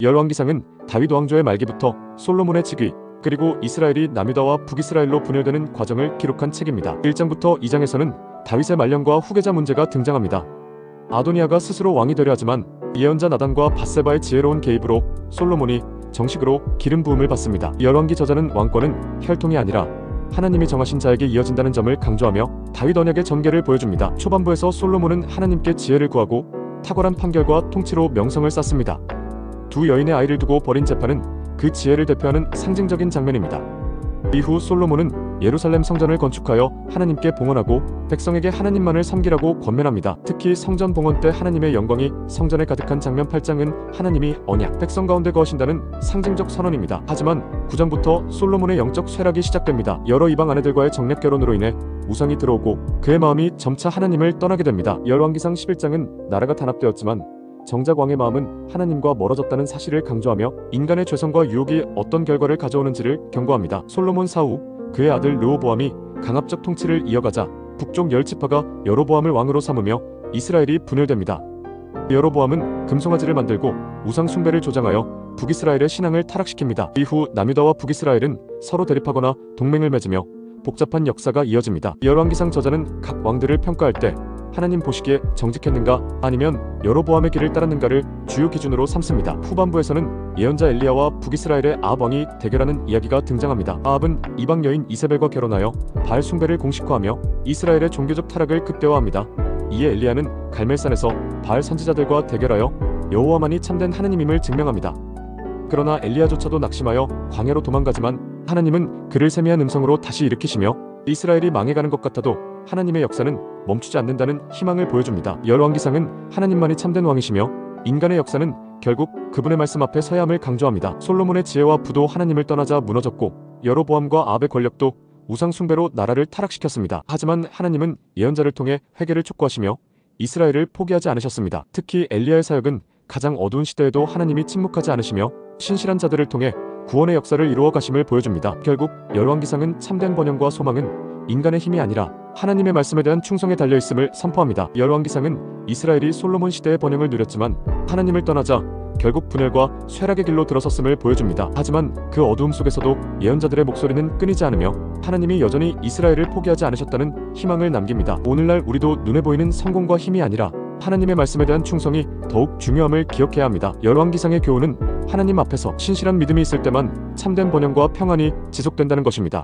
열왕기상은 다윗 왕조의 말기부터 솔로몬의 즉위, 그리고 이스라엘이 남유다와 북이스라엘로 분열되는 과정을 기록한 책입니다. 1장부터 2장에서는 다윗의 말년과 후계자 문제가 등장합니다. 아도니아가 스스로 왕이 되려 하지만 예언자 나단과 밧세바의 지혜로운 개입으로 솔로몬이 정식으로 기름 부음을 받습니다. 열왕기 저자는 왕권은 혈통이 아니라 하나님이 정하신 자에게 이어진다는 점을 강조하며 다윗 언약의 전개를 보여줍니다. 초반부에서 솔로몬은 하나님께 지혜를 구하고 탁월한 판결과 통치로 명성을 쌓습니다. 두 여인의 아이를 두고 벌인 재판은 그 지혜를 대표하는 상징적인 장면입니다. 이후 솔로몬은 예루살렘 성전을 건축하여 하나님께 봉헌하고 백성에게 하나님만을 섬기라고 권면합니다. 특히 성전 봉헌 때 하나님의 영광이 성전에 가득한 장면 8장은 하나님이 언약, 백성 가운데 거하신다는 상징적 선언입니다. 하지만 9장부터 솔로몬의 영적 쇠락이 시작됩니다. 여러 이방 아내들과의 정략 결혼으로 인해 우상이 들어오고 그의 마음이 점차 하나님을 떠나게 됩니다. 열왕기상 11장은 나라가 단합되었지만 정작 왕의 마음은 하나님과 멀어졌다는 사실을 강조하며 인간의 죄성과 유혹이 어떤 결과를 가져오는지를 경고합니다. 솔로몬 사후 그의 아들 르호보암이 강압적 통치를 이어가자 북쪽 10지파가 여로보암을 왕으로 삼으며 이스라엘이 분열됩니다. 여로보암은 금송아지를 만들고 우상 숭배를 조장하여 북이스라엘의 신앙을 타락시킵니다. 이후 남유다와 북이스라엘은 서로 대립하거나 동맹을 맺으며 복잡한 역사가 이어집니다. 열왕기상 저자는 각 왕들을 평가할 때 하나님 보시기에 정직했는가 아니면 여로보암의 길을 따랐는가를 주요 기준으로 삼습니다. 후반부에서는 예언자 엘리야와 북이스라엘의 아합 왕이 대결하는 이야기가 등장합니다. 아합은 이방 여인 이세벨과 결혼하여 바알 숭배를 공식화하며 이스라엘의 종교적 타락을 극대화합니다. 이에 엘리야는 갈멜산에서 바알 선지자들과 대결하여 여호와만이 참된 하나님임을 증명합니다. 그러나 엘리야조차도 낙심하여 광야로 도망가지만 하나님은 그를 세미한 음성으로 다시 일으키시며 이스라엘이 망해가는 것 같아도 하나님의 역사는 멈추지 않는다는 희망을 보여줍니다. 열왕기상은 하나님만이 참된 왕이시며 인간의 역사는 결국 그분의 말씀 앞에 서야 함을 강조합니다. 솔로몬의 지혜와 부도 하나님을 떠나자 무너졌고 여로보암과 아합의 권력도 우상 숭배로 나라를 타락시켰습니다. 하지만 하나님은 예언자를 통해 회개를 촉구하시며 이스라엘을 포기하지 않으셨습니다. 특히 엘리야의 사역은 가장 어두운 시대에도 하나님이 침묵하지 않으시며 신실한 자들을 통해 구원의 역사를 이루어 가심을 보여줍니다. 결국 열왕기상은 참된 번영과 소망은 인간의 힘이 아니라 하나님의 말씀에 대한 충성에 달려있음을 선포합니다. 열왕기상은 이스라엘이 솔로몬 시대의 번영을 누렸지만 하나님을 떠나자 결국 분열과 쇠락의 길로 들어섰음을 보여줍니다. 하지만 그 어두움 속에서도 예언자들의 목소리는 끊이지 않으며 하나님이 여전히 이스라엘을 포기하지 않으셨다는 희망을 남깁니다. 오늘날 우리도 눈에 보이는 성공과 힘이 아니라 하나님의 말씀에 대한 충성이 더욱 중요함을 기억해야 합니다. 열왕기상의 교훈은 하나님 앞에서 신실한 믿음이 있을 때만 참된 번영과 평안이 지속된다는 것입니다.